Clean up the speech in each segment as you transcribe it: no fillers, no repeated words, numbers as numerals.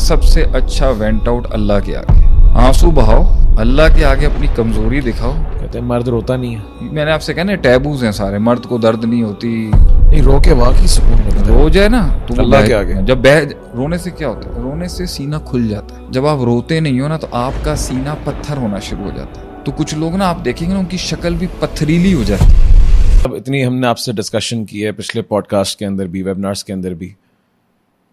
سب سے اچھا went out اللہ کے آگے. آنسو بہاؤ, اللہ کے آگے اپنی کمزوری دکھاؤ. کہتے ہیں مرد روتا نہیں ہے. میں نے آپ سے کہا نا ٹیبوز ہیں سارے, مرد کو درد نہیں ہوتی. نہیں, رو کے واقعی سکون ملتا ہے. رو جائے نا تو اللہ کے آگے. جب رونے سے کیا ہوتا ہے, رونے سے سینہ کھل جاتا ہے. جب آپ روتے نہیں ہو نا تو آپ کا سینہ پتھر ہونا شروع ہو جاتا ہے. تو کچھ لوگ نا آپ دیکھیں گے نا ان کی شکل بھی پتھریلی ہو جاتی ہے. اب اتنی ہم نے آپ سے ڈسکشن کی ہے پچھلے پوڈ کاسٹ کے اندر بھی, ویبنارس کے اندر بھی,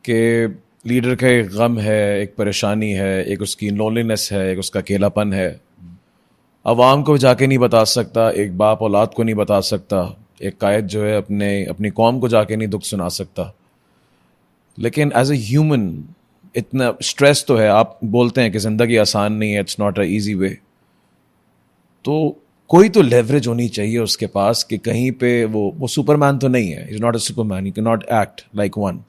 کہ لیڈر کا ایک غم ہے, ایک پریشانی ہے, ایک اس کی لونلینس ہے, ایک اس کا اکیلا پن ہے. عوام کو جا کے نہیں بتا سکتا, ایک باپ اولاد کو نہیں بتا سکتا, ایک قائد جو ہے اپنی قوم کو جا کے نہیں دکھ سنا سکتا. لیکن ایز اے ہیومن اتنا اسٹریس تو ہے. آپ بولتے ہیں کہ زندگی آسان نہیں ہے, it's not a easy way. تو کوئی تو لیوریج ہونی چاہیے اس کے پاس کہ کہیں پہ وہ سپر مین تو نہیں ہے, is not a Superman, you can not act like one.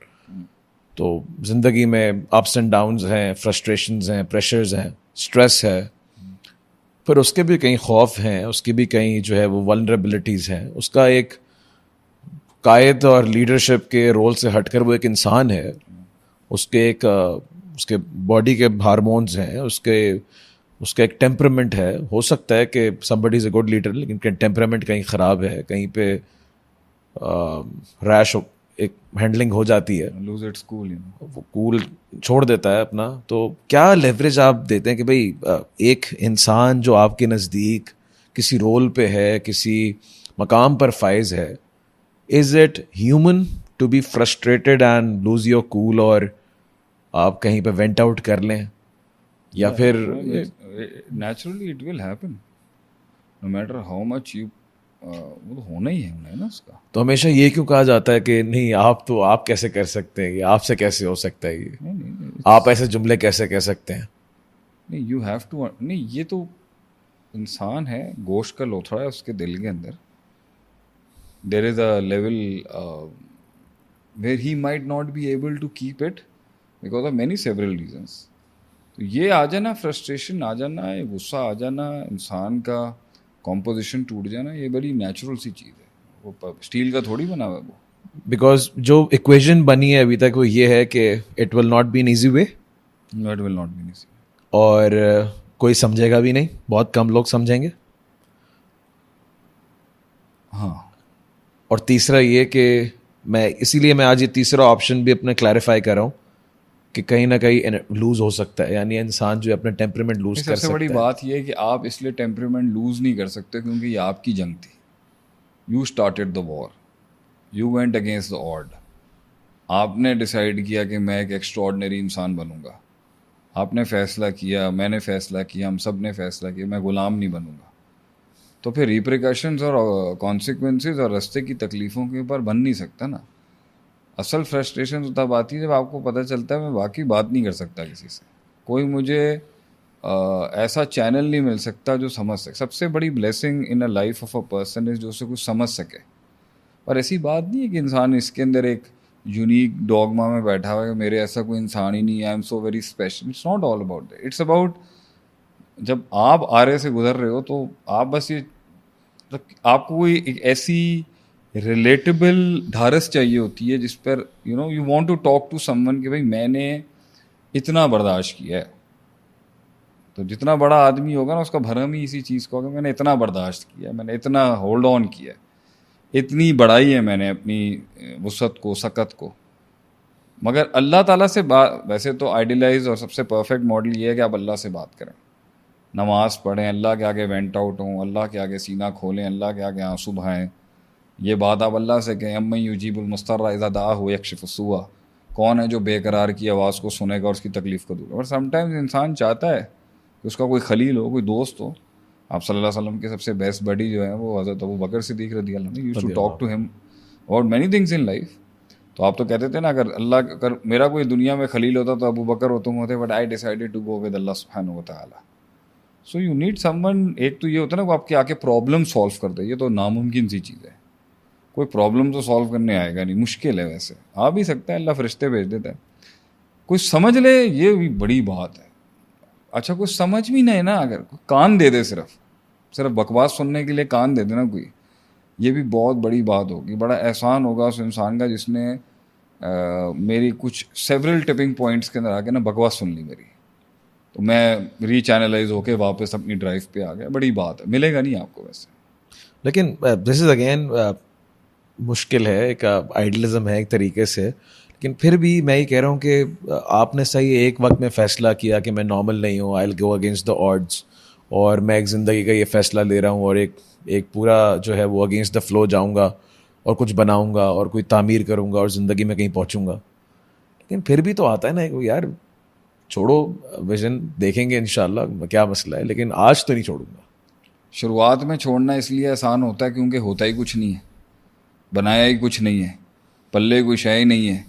تو زندگی میں اپس اینڈ ڈاؤنز ہیں, فرسٹریشنز ہیں, پریشرز ہیں, اسٹریس ہے, پھر اس کے بھی کئی خوف ہیں, اس کی بھی کئی جو ہے وہ ولنریبلٹیز ہیں. اس کا ایک قائد اور لیڈرشپ کے رول سے ہٹ کر وہ ایک انسان ہے. اس کے باڈی کے ہارمونز ہیں, اس کا ایک ٹیمپرامنٹ ہے. ہو سکتا ہے کہ somebody is a good leader لیکن ٹیمپرامنٹ کہیں خراب ہے, کہیں پہ ریش ایک ہینڈلنگ ہو جاتی ہے, لوز اٹس کول, وہ کول چھوڑ دیتا ہے اپنا. تو کیا لیوریج آپ دیتے ہیں کہ بھائی ایک انسان جو آپ کے نزدیک کسی رول پہ ہے, کسی مقام پر فائز ہے, is it human to be frustrated and lose your cool, اور آپ کہیں پہ وینٹ آؤٹ کر لیں, یا پھر naturally it will happen no matter how much you, وہ ہونا ہی ہے نا اس کا. تو ہمیشہ یہ کیوں کہا جاتا ہے کہ نہیں آپ کیسے کر سکتے ہیں, یہ آپ سے کیسے ہو سکتا ہے, یہ آپ ایسے جملے کیسے کہہ سکتے ہیں؟ نہیں, یو ہیو ٹو, نہیں یہ تو انسان ہے, گوشت کا لوتھڑا ہے اس کے دل کے اندر. There is a level where he might not be able to keep it because of many several reasons. تو یہ آ جانا, فرسٹریشن آ جانا, یہ غصہ آ جانا, انسان کا کمپوزیشن ٹوٹ جانا, یہ بڑی نیچرل سی چیز ہے. وہ اسٹیل کا تھوڑی بنا ہوا ہے وہ. بیکاز جو ایکویژن بنی ہے ابھی تک وہ یہ ہے کہ it will not be an easy way, it will not be easy, اور کوئی سمجھے گا بھی نہیں, بہت کم لوگ سمجھیں گے. ہاں. اور تیسرا یہ کہ اسی لیے میں آج یہ تیسرا آپشن بھی اپنا کلیریفائی کر رہا ہوں کہ کہیں نہ کہیں لوز ہو سکتا ہے, یعنی انسان جو اپنا ٹیمپرامنٹ لوز کر سکتا ہے. سب سے بڑی بات یہ ہے کہ آپ اس لیے ٹیمپرامنٹ لوز نہیں کر سکتے کیونکہ یہ آپ کی جنگ تھی. You started the war, you went against the odd. آپ نے ڈیسائیڈ کیا کہ میں ایک ایکسٹراڈنری انسان بنوں گا. آپ نے فیصلہ کیا, میں نے فیصلہ کیا, ہم سب نے فیصلہ کیا میں غلام نہیں بنوں گا. تو پھر ریپریکاشنز اور کانسیکوینسز اور رستے کی تکلیفوں کے اوپر بن نہیں سکتا نا. اصل فرسٹریشن تب آتی ہے جب آپ کو پتہ چلتا ہے میں واقعی بات نہیں کر سکتا کسی سے, کوئی مجھے ایسا چینل نہیں مل سکتا جو سمجھ سکے. سب سے بڑی blessing in a life of a person is جو اسے کچھ سمجھ سکے. اور ایسی بات نہیں ہے کہ انسان اس کے اندر ایک یونیک ڈوگما میں بیٹھا ہوا ہے کہ میرے ایسا کوئی انسان ہی نہیں ہے, I am so very special. It's not all about that, it's about جب آپ آرے سے گزر رہے ہو تو آپ بس یہ, آپ کو کوئی ایک ایسی ریلیٹیبل ڈھارس چاہیے ہوتی ہے جس پر you want to talk to someone کہ بھائی میں نے اتنا برداشت کیا ہے. تو جتنا بڑا آدمی ہوگا نا اس کا بھرم ہی اسی چیز کا ہوگا, میں نے اتنا برداشت کیا, میں نے اتنا ہولڈ آن کیا, اتنی بڑھائی ہے میں نے اپنی وسعت کو, سکت کو. مگر اللہ تعالیٰ سے ویسے تو آئیڈیلائز اور سب سے پرفیکٹ ماڈل یہ ہے کہ آپ اللہ سے بات کریں, نماز پڑھیں, اللہ کے آگے وینٹ آؤٹ ہوں, اللہ کے آگے سینہ کھولیں, اللہ کے آگے آنسو بہائیں. یہ بات آپ اللہ سے کہیں, امن یجیب المضطر اذا دعاہ یکشف السوء, کون ہے جو بے قرار کی آواز کو سنے گا اور اس کی تکلیف کو دور. اور سم ٹائمز انسان چاہتا ہے کہ اس کا کوئی خلیل ہو, کوئی دوست ہو. آپ صلی اللہ علیہ وسلم کے سب سے بیسٹ بڈی جو ہے وہ حضرت ابو بکر صدیق رضی اللہ عنہ, یوزڈ ٹو ٹاک ٹو ہم about many things in life. تو آپ تو کہتے تھے نا اگر میرا کوئی دنیا میں خلیل ہوتا تو ابو بکر تم ہوتے, but I decided to go with Allah سبحانہ و تعالیٰ. So you need someone. ایک تو یہ ہوتا ہے نا وہ آپ کے آ کے پرابلم سالو کر دے, یہ تو ناممکن سی چیز ہے. کوئی پرابلم تو سالو کرنے آئے گا نہیں, مشکل ہے. ویسے آ بھی سکتا ہے, اللہ فرشتے بھیج دیتا ہے. کوئی سمجھ لے یہ بھی بڑی بات ہے. اچھا کوئی سمجھ بھی نہیں نا, اگر کان دے دے, صرف بکواس سننے کے لیے کان دے دینا کوئی, یہ بھی بہت بڑی بات ہوگی. بڑا احسان ہوگا اس انسان کا جس نے میری کچھ سیورل ٹپنگ پوائنٹس کے اندر آ کے نا بکواس سن لی میری, تو میں ری چینلائز ہو کے واپس اپنی ڈرائیو پہ آ گیا. بڑی بات ہے, ملے گا نہیں آپ کو ویسے. لیکن دس از اگین مشکل ہے, ایک آئیڈیلزم ہے ایک طریقے سے, لیکن پھر بھی میں یہ کہہ رہا ہوں کہ آپ نے صحیح ایک وقت میں فیصلہ کیا کہ میں نارمل نہیں ہوں, آئی ول گو اگینسٹ دا آڈز, اور میں ایک زندگی کا یہ فیصلہ لے رہا ہوں اور ایک پورا جو ہے وہ اگینسٹ دا فلو جاؤں گا اور کچھ بناؤں گا اور کوئی تعمیر کروں گا اور زندگی میں کہیں پہنچوں گا. لیکن پھر بھی تو آتا ہے نا یار چھوڑو ویژن, دیکھیں گے انشاءاللہ کیا مسئلہ ہے, لیکن آج تو نہیں چھوڑوں گا. شروعات میں چھوڑنا اس لیے آسان ہوتا ہے کیونکہ ہوتا ہی کچھ نہیں ہے, بنایا ہی کچھ نہیں ہے, پلے کوئی شے ہی نہیں ہے.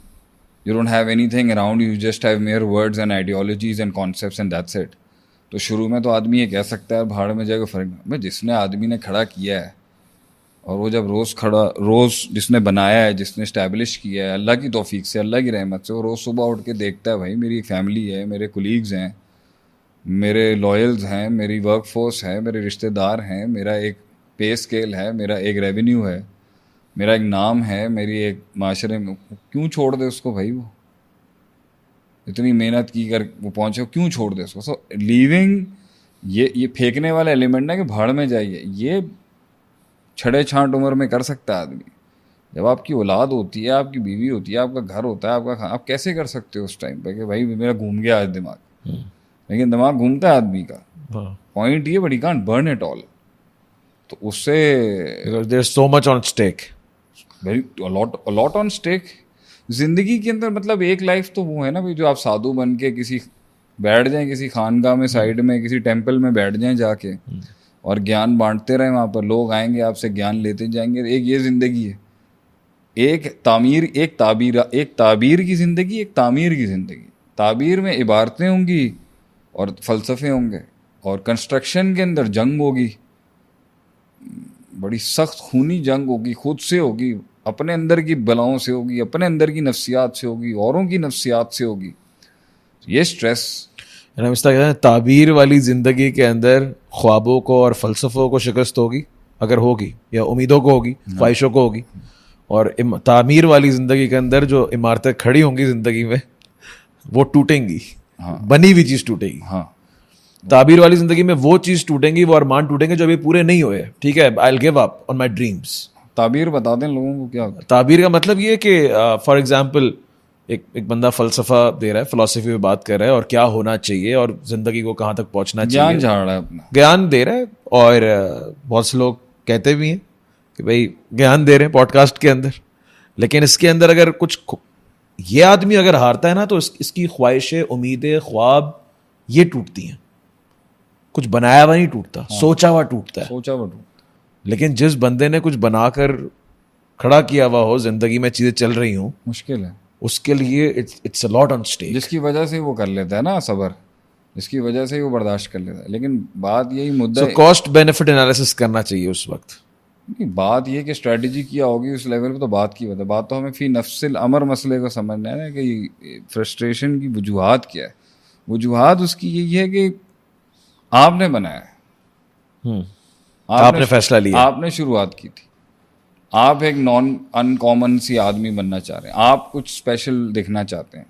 You don't have anything around you, just have mere words and ideologies and concepts and that's it. تو شروع میں تو آدمی یہ کہہ سکتا ہے بھاڑ میں جائے گا فرق میں, جس نے آدمی نے کھڑا کیا ہے اور وہ جب روز جس نے بنایا ہے, جس نے اسٹیبلش کیا ہے, اللہ کی توفیق سے, اللہ کی رحمت سے, وہ روز صبح اٹھ کے دیکھتا ہے بھائی میری فیملی ہے, میرے کولیگز ہیں, میرے لائلز ہیں, میری ورک فورس ہے, میرے رشتہ دار ہیں, میرا ایک پے اسکیل ہے, میرا ایک ریونیو ہے, میرا ایک نام ہے, میری ایک معاشرے میں, کیوں چھوڑ دے اس کو بھائی؟ وہ اتنی محنت کی کر وہ پہنچے, کیوں چھوڑ دے اس کو؟ سو لیونگ یہ پھینکنے والا ایلیمنٹ ہے کہ بھاڑ میں جائیے, یہ چھڑے چھانٹ عمر میں کر سکتا ہے آدمی. جب آپ کی اولاد ہوتی ہے, آپ کی بیوی ہوتی ہے, آپ کا گھر ہوتا ہے, آپ کا آپ کیسے کر سکتے ہو اس ٹائم پہ کہ بھائی میرا گھوم گیا آج دماغ؟ لیکن دماغ گھومتا ہے آدمی کا, پوائنٹ یہ but he can't burn it all. تو اس سے دیر از سو مچ آن اسٹیک, لاٹ آن اسٹیک زندگی کے اندر. مطلب ایک لائف تو وہ ہے نا بھائی جو آپ سادھو بن کے کسی بیٹھ جائیں کسی خانقاہ میں سائڈ میں کسی ٹیمپل میں بیٹھ جائیں جا کے اور گیان بانٹتے رہیں, وہاں پر لوگ آئیں گے آپ سے گیان لیتے جائیں گے. ایک یہ زندگی ہے, ایک تعبیر کی زندگی, ایک تعمیر کی زندگی. تعبیر میں عبارتیں ہوں گی اور فلسفے ہوں گے, اور کنسٹرکشن کے اندر جنگ ہوگی, بڑی سخت خونی جنگ ہوگی, خود سے ہوگی, اپنے اندر کی بلاؤں سے ہوگی, اپنے اندر کی نفسیات سے ہوگی, اوروں کی نفسیات سے ہوگی. یہ اسٹریس تعبیر والی زندگی کے اندر خوابوں کو اور فلسفوں کو شکست ہوگی اگر ہوگی, یا امیدوں کو ہوگی, خواہشوں کو ہوگی, اور تعمیر والی زندگی کے اندر جو عمارتیں کھڑی ہوں گی زندگی میں وہ ٹوٹیں گی, بنی ہوئی چیز ٹوٹے گی. ہاں, تعبیر والی زندگی میں وہ چیز ٹوٹیں گی, وہ ارمان ٹوٹیں گے جو ابھی پورے نہیں ہوئے. ٹھیک ہے, آئی will give up on my dreams. تعبیر بتا دیں لوگوں کو کیا ہوتا ہے. تعبیر کا مطلب یہ کہ فار ایگزامپل ایک بندہ فلسفہ دے رہا ہے, فلسفی میں بات کر رہا ہے اور کیا ہونا چاہیے اور زندگی کو کہاں تک پہنچنا چاہیے, گیان جھاڑ رہا ہے اپنا, گیان دے رہا ہے. اور بہت سے لوگ کہتے بھی ہیں کہ بھائی گیان دے رہے ہیں پوڈ کاسٹ کے اندر, لیکن اس کے اندر اگر کچھ یہ آدمی اگر ہارتا ہے نا تو اس کی خواہشیں, امیدیں, خواب یہ ٹوٹتی ہیں. کچھ بنایا ہوا نہیں ٹوٹتا, سوچا ہوا ٹوٹتا ہے. سوچا وہ ٹوٹتا. لیکن جس بندے نے کچھ بنا کر کھڑا کیا ہوا ہو, زندگی میں چیزیں چل رہی ہوں, مشکل ہے اس کے لیے it's a lot on stack. جس کی وجہ سے وہ کر لیتا ہے نا صبر, جس کی وجہ سے وہ برداشت کر لیتا ہے. لیکن بات یہی مدعا کاسٹ بینیفٹ انالیسس کرنا چاہیے اس وقت. نہیں, بات یہ کہ اسٹریٹجی کیا ہوگی اس لیول پہ, تو بات کی بات تو ہمیں فی نفس الامر مسئلے کو سمجھنا ہے نا کہ فرسٹریشن کی وجوہات کیا ہے. وجوہات اس کی یہی ہے کہ آپ نے بنایا ہے, آپ نے فیصلہ لیا, آپ نے شروعات کی تھی, آپ ایک ان کامن سی آدمی بننا چاہ رہے ہیں, آپ کچھ اسپیشل دکھنا چاہتے ہیں,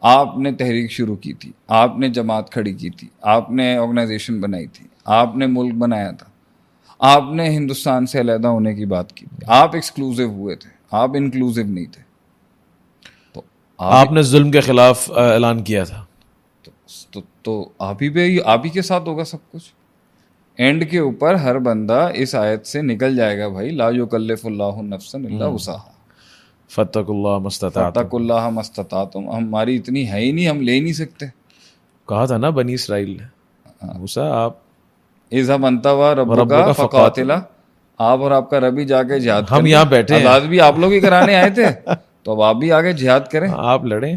آپ نے تحریک شروع کی تھی, آپ نے جماعت کھڑی کی تھی, آپ نے آرگنائزیشن بنائی تھی, آپ نے ملک بنایا تھا, آپ نے ہندوستان سے علیحدہ ہونے کی بات کی تھی, آپ ایکسکلوسیو ہوئے تھے, آپ انکلوسیو نہیں تھے. تو آپ نے ظلم کے خلاف اعلان کیا تھا, تو آپ ہی کے ساتھ ہوگا سب کچھ. اینڈ کے اوپر ہر بندہ اس آیت سے نکل جائے گا بھائی, لا یکلف اللہ نفسا الا وسعها, فاتقوا اللہ ما استطعتم, فاتقوا اللہ ما استطعتم. ہماری اتنی ہے ہی نہیں, ہم لے نہیں سکتے. کہا تھا نا بنی اسرائیل نے, موسیٰ آپ اذهب انت وربک فقاتلا, آپ اور آپ کا رب ہی جا کے جہاد, ہم یہاں بیٹھے ہیں, آزاد بھی آپ لوگ ہی کرانے آئے تھے, تو اب آپ بھی آگے جہاد کریں, آپ لڑیں,